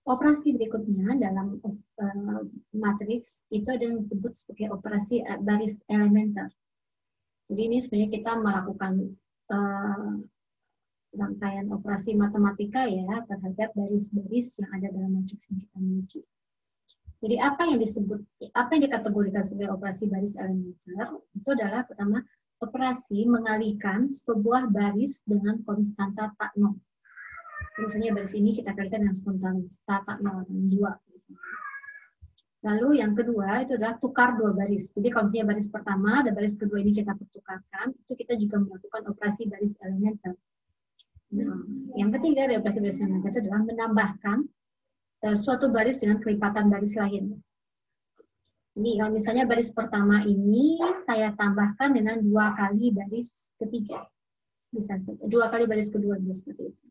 Operasi berikutnya dalam matriks itu ada yang disebut sebagai operasi baris elementer. Jadi ini sebenarnya kita melakukan rangkaian operasi matematika ya terhadap baris-baris yang ada dalam matriks yang kita miliki. Jadi apa yang dikategorikan sebagai operasi baris elementer itu adalah pertama operasi mengalihkan sebuah baris dengan konstanta tak nol. Misalnya baris ini kita kalikan dengan konstanta tak nol dan 2. Lalu yang kedua itu adalah tukar dua baris. Jadi kalau misalnya baris pertama dan baris kedua ini kita pertukarkan, itu kita juga melakukan operasi baris elementer. Nah, yang ketiga dari operasi baris elementer itu adalah menambahkan suatu baris dengan kelipatan baris lain. Ini kalau misalnya baris pertama ini saya tambahkan dengan 2 kali baris ketiga. Bisa 2 kali baris kedua bisa seperti itu.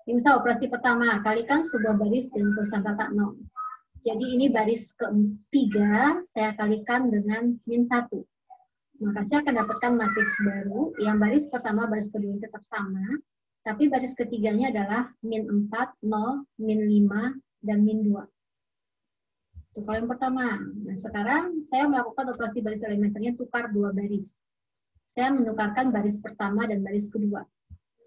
Ini misal operasi pertama, kalikan sebuah baris dengan konstanta tak nol. Jadi ini baris ketiga saya kalikan dengan -1. Maka saya akan dapatkan matriks baru yang baris pertama, baris kedua tetap sama, tapi baris ketiganya adalah -4, 0, -5, dan -2. Itu kalau yang pertama. Nah, sekarang saya melakukan operasi baris elementernya tukar 2 baris. Saya menukarkan baris pertama dan baris kedua.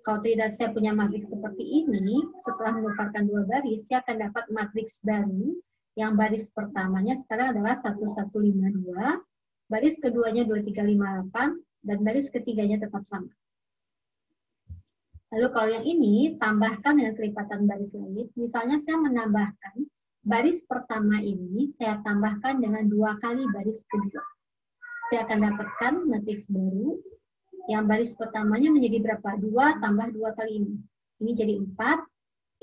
Kalau tidak saya punya matriks seperti ini, setelah menukarkan 2 baris, saya akan dapat matriks baru yang baris pertamanya sekarang adalah 1152, baris keduanya 2358, dan baris ketiganya tetap sama. Lalu kalau yang ini, tambahkan dengan kelipatan baris lain. Misalnya saya menambahkan baris pertama ini, saya tambahkan dengan 2 kali baris kedua. Saya akan dapatkan matriks baru yang baris pertamanya menjadi berapa? 2 tambah 2 kali ini. Ini jadi 4,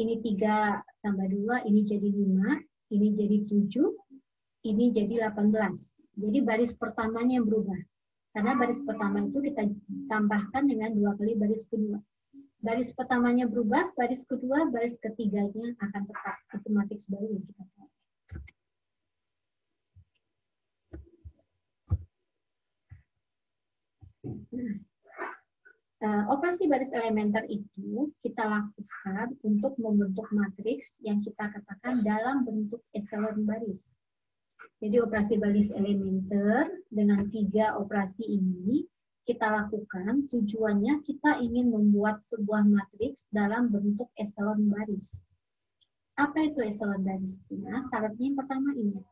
ini 3 tambah 2, ini jadi 5, ini jadi 7, ini jadi 18. Jadi baris pertamanya yang berubah. Karena baris pertama itu kita tambahkan dengan 2 kali baris kedua. Baris pertamanya berubah, baris kedua, baris ketiganya akan tetap. Itu matriks baru yang kita tahu. Operasi baris elementer itu kita lakukan untuk membentuk matriks yang kita katakan dalam bentuk eselon baris. Jadi operasi baris elementer dengan 3 operasi ini kita lakukan, tujuannya kita ingin membuat sebuah matriks dalam bentuk eselon baris. Apa itu eselon baris? Nah, syaratnya yang pertama ini.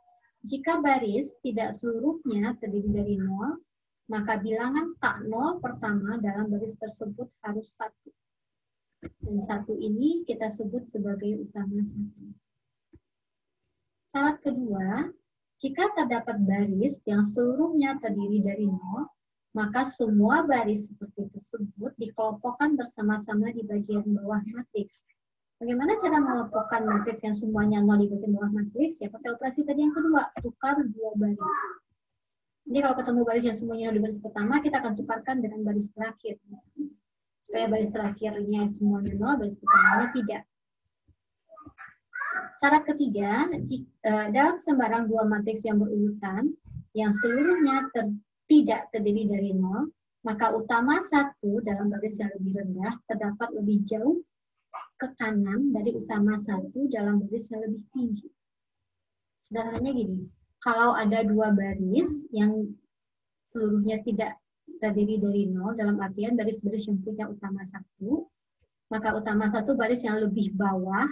Jika baris tidak seluruhnya terdiri dari 0, maka bilangan tak nol pertama dalam baris tersebut harus 1. Dan 1 ini kita sebut sebagai utama 1. Syarat kedua, jika terdapat baris yang seluruhnya terdiri dari 0, maka semua baris seperti tersebut dikelompokkan bersama-sama di bagian bawah matriks. Bagaimana cara mengelompokkan matriks yang semuanya 0 di bagian bawah matriks? Ya pakai operasi tadi yang kedua, tukar 2 baris. Jadi kalau ketemu baris yang semuanya di baris pertama, kita akan tukarkan dengan baris terakhir. Supaya baris terakhirnya semuanya 0, baris pertamanya tidak. Syarat ketiga, dalam sembarang 2 matriks yang berurutan, yang seluruhnya tidak terdiri dari 0, maka utama 1 dalam baris yang lebih rendah terdapat lebih jauh ke kanan dari utama 1 dalam baris yang lebih tinggi. Sederhananya gini, kalau ada 2 baris yang seluruhnya tidak terdiri dari 0, dalam artian baris-baris yang punya utama 1, maka utama 1 baris yang lebih bawah,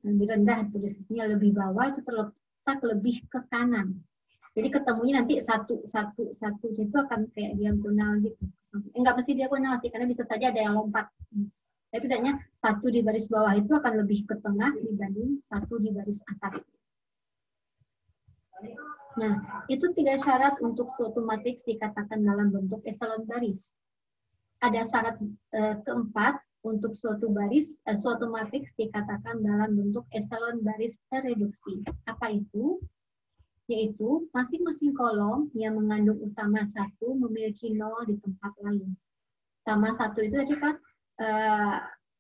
lebih rendah tulisnya lebih bawah, itu terletak lebih ke kanan. Jadi ketemunya nanti 1, 1, 1 itu akan kayak diagonal gitu. Enggak mesti diagonal sih, karena bisa saja ada yang lompat. Tapi tidaknya 1 di baris bawah itu akan lebih ke tengah dibanding 1 di baris atas. Nah, itu 3 syarat untuk suatu matriks dikatakan dalam bentuk eselon baris. Ada syarat keempat untuk suatu matriks dikatakan dalam bentuk eselon baris terreduksi. Apa itu? Yaitu masing-masing kolom yang mengandung utama 1 memiliki 0 di tempat lain. Utama 1 itu tadi kan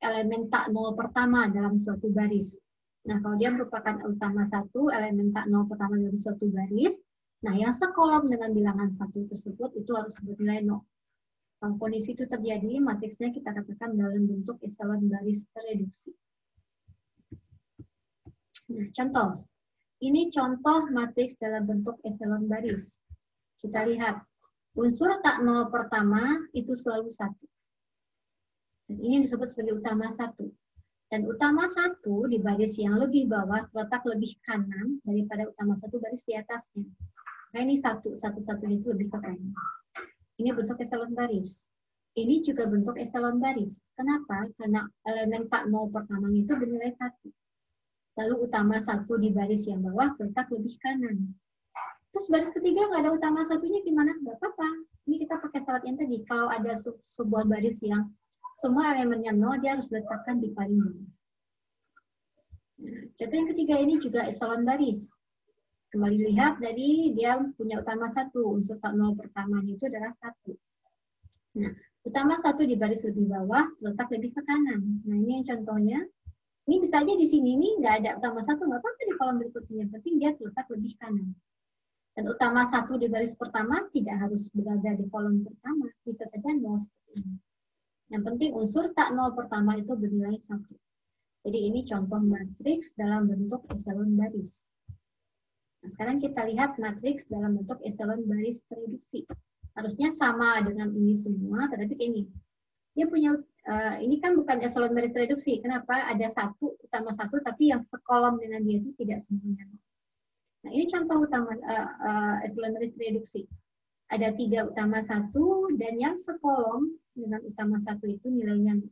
elemen tak 0 pertama dalam suatu baris. Nah, kalau dia merupakan utama 1, elemen tak 0 pertama dari suatu baris, nah yang sekolom dengan bilangan 1 tersebut itu harus bernilai 0. Kalau kondisi itu terjadi, matriksnya kita katakan dalam bentuk eselon baris terreduksi. Nah, contoh. Ini contoh matriks dalam bentuk eselon baris. Kita lihat. Unsur tak nol pertama itu selalu 1. Dan ini disebut sebagai utama 1. Dan utama 1 di baris yang lebih bawah terletak lebih kanan daripada utama 1 baris di atasnya. Nah ini 1 itu lebih ke kanan. Ini bentuk eselon baris. Ini juga bentuk eselon baris. Kenapa? Karena elemen tak nol pertamanya itu bernilai 1. Lalu utama 1 di baris yang bawah terletak lebih kanan. Terus baris ketiga nggak ada utama satunya gimana? Nggak apa-apa. Ini kita pakai syarat yang tadi. Kalau ada sebuah baris yang semua elemennya 0, dia harus letakkan di paling bawah. Nah, contoh yang ketiga ini juga eselon baris. Kembali lihat, jadi dia punya utama 1. Unsur tak nol pertamanya itu adalah 1. Nah, utama 1 di baris lebih bawah terletak lebih ke kanan. Nah, ini yang contohnya. Ini bisa aja di sini nih nggak ada utama 1, nggak apa-apa di kolom berikutnya. Yang penting dia terletak lebih kanan. Dan utama 1 di baris pertama tidak harus berada di kolom pertama. Bisa saja 0 seperti ini. Yang penting unsur tak nol pertama itu bernilai 1. Jadi ini contoh matriks dalam bentuk eselon baris. Nah, sekarang kita lihat matriks dalam bentuk eselon baris tereduksi. Harusnya sama dengan ini semua, tetapi ini. Dia punya ini kan bukan eselon baris tereduksi. Kenapa? Ada 1 utama 1, tapi yang sekolom dengan dia itu tidak semuanya. Nah, ini contoh utama eselon baris tereduksi. Ada 3 utama 1 dan yang sekolom dengan utama 1 itu nilainya 0.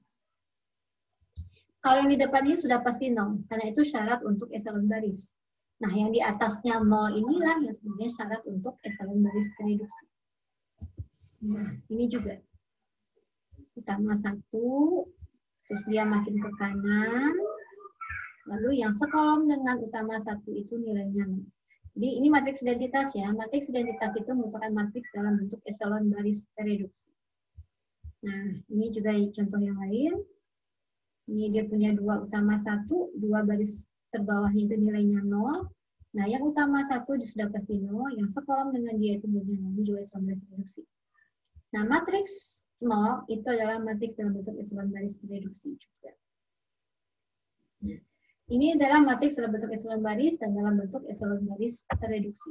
Kalau yang di depan ini sudah pasti 0, karena itu syarat untuk eselon baris. Nah, yang di atasnya 0 inilah yang sebenarnya syarat untuk eselon baris tereduksi. Nah, ini juga. Utama 1, terus dia makin ke kanan, lalu yang sekolom dengan utama 1 itu nilainya 0. Jadi ini matriks identitas ya. Matriks identitas itu merupakan matriks dalam bentuk eselon baris tereduksi. Nah, ini juga contoh yang lain. Ini dia punya 2 utama 1, 2 baris terbawahnya itu nilainya 0. Nah, yang utama 1 sudah pasti 0, yang sekolom dengan dia itu nilainya 0, ini juga eselon baris tereduksi. Nah, matriks 0 itu adalah matriks dalam bentuk eselon baris tereduksi juga. Nah, ini adalah matriks dalam bentuk eselon baris dan dalam bentuk eselon baris tereduksi.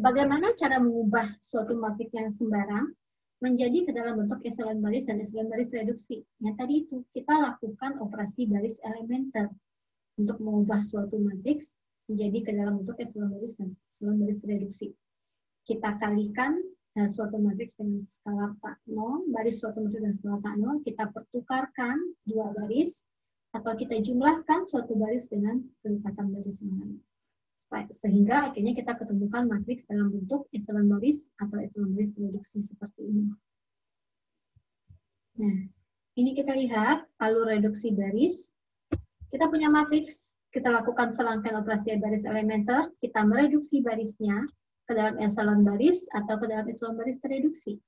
Bagaimana cara mengubah suatu matriks yang sembarang menjadi ke dalam bentuk eselon baris dan eselon baris tereduksi? Yang tadi itu kita lakukan operasi baris elementer untuk mengubah suatu matriks menjadi ke dalam bentuk eselon baris dan eselon baris tereduksi. Kita kalikan suatu matriks dengan skala tak 0, baris suatu matriks dengan skala tak 0, kita pertukarkan 2 baris, atau kita jumlahkan suatu baris dengan pelipatan baris yang lain. Sehingga akhirnya kita ketemukan matriks dalam bentuk eselon baris atau eselon baris tereduksi seperti ini. Nah, ini kita lihat alur reduksi baris. Kita punya matriks, kita lakukan serangkaian operasi baris elementer, kita mereduksi barisnya ke dalam eselon baris atau ke dalam eselon baris tereduksi.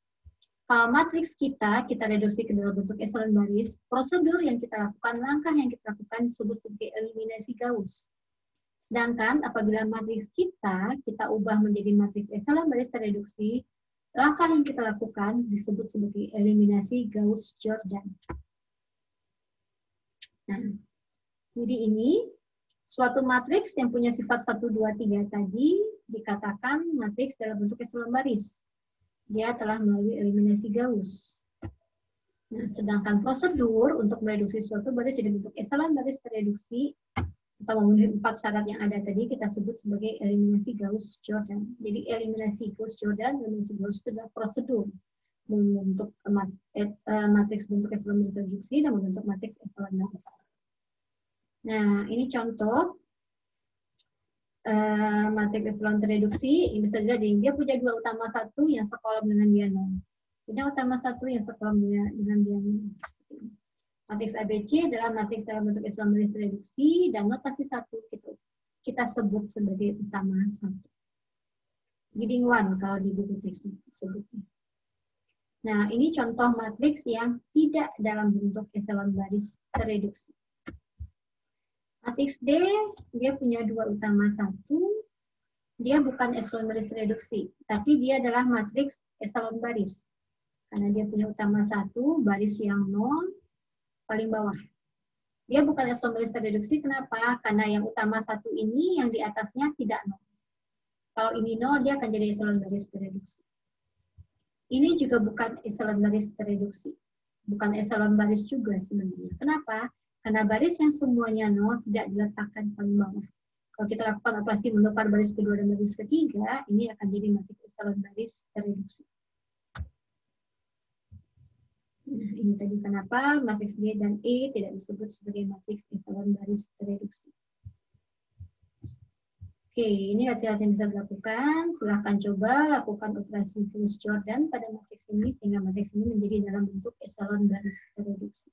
Kalau matriks kita reduksi ke dalam bentuk eselon baris, prosedur yang kita lakukan, langkah yang kita lakukan disebut sebagai eliminasi Gauss. Sedangkan apabila matriks kita ubah menjadi matriks eselon baris tereduksi, langkah yang kita lakukan disebut sebagai eliminasi Gauss-Jordan. Nah, jadi ini suatu matriks yang punya sifat 1, 2, 3 tadi dikatakan matriks dalam bentuk eselon baris. Dia telah melalui eliminasi Gauss. Nah, sedangkan prosedur untuk mereduksi suatu baris jadi bentuk eselon baris tereduksi atau memenuhi 4 syarat yang ada tadi kita sebut sebagai eliminasi Gauss-Jordan. Jadi eliminasi Gauss-Jordan, eliminasi Gauss itu adalah prosedur membentuk matriks bentuk eselon baris tereduksi dan membentuk matriks eselon baris. Nah, ini contoh matriks eselon tereduksi. Ini bisa dilihat dia punya 2 utama 1 yang sekolom dengan dia 0. Ini utama 1 yang sekolom dengan dia 0. Matriks ABC adalah matriks dalam bentuk eselon baris tereduksi dan notasi 1 kita sebut sebagai utama 1. Leading 1 kalau di buku teks sebutnya. Nah, ini contoh matriks yang tidak dalam bentuk eselon baris tereduksi. Matriks D, dia punya 2 utama 1. Dia bukan eselon baris reduksi, tapi dia adalah matriks eselon baris. Karena dia punya utama 1, baris yang 0, paling bawah. Dia bukan eselon baris tereduksi, kenapa? Karena yang utama satu ini, yang di atasnya tidak nol. Kalau ini nol, dia akan jadi eselon baris tereduksi. Ini juga bukan eselon baris tereduksi. Bukan eselon baris juga sebenarnya. Kenapa? Karena baris yang semuanya nol tidak diletakkan paling bawah. Kalau kita lakukan operasi menukar baris kedua dan baris ketiga, ini akan jadi matriks eselon baris tereduksi. Nah, ini tadi kenapa matriks D dan E tidak disebut sebagai matriks eselon baris tereduksi. Oke, ini latihan yang bisa dilakukan. Silahkan coba lakukan operasi Fils Jordan pada matriks ini, sehingga matriks ini menjadi dalam bentuk eselon baris tereduksi.